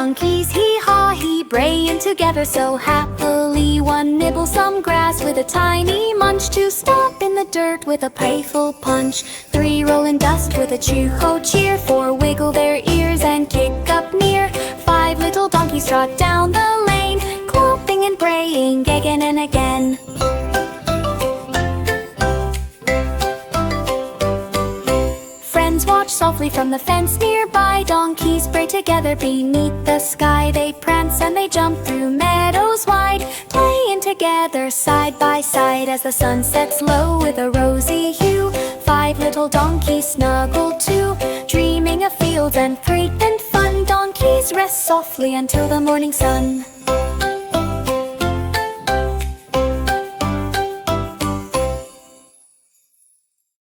donkeys, hee haw hee, braying together so happily. One nibbles some grass with a tiny munch, two stomp in the dirt with a playful punch, three roll in dust with a chew-ho cheer, four wiggle their ears and kick up near, five little donkeys trot down the lane, clomping and braying again and again. Friends watch softly from the fence nearby. Donkeys bray together beneath the sky. They prance and they jump through meadows wide, playing together side by side as the sun sets low with a rosy hue. Five little donkeys snuggle too, dreaming of fields and freight and fun. Donkeys rest softly until the morning sun.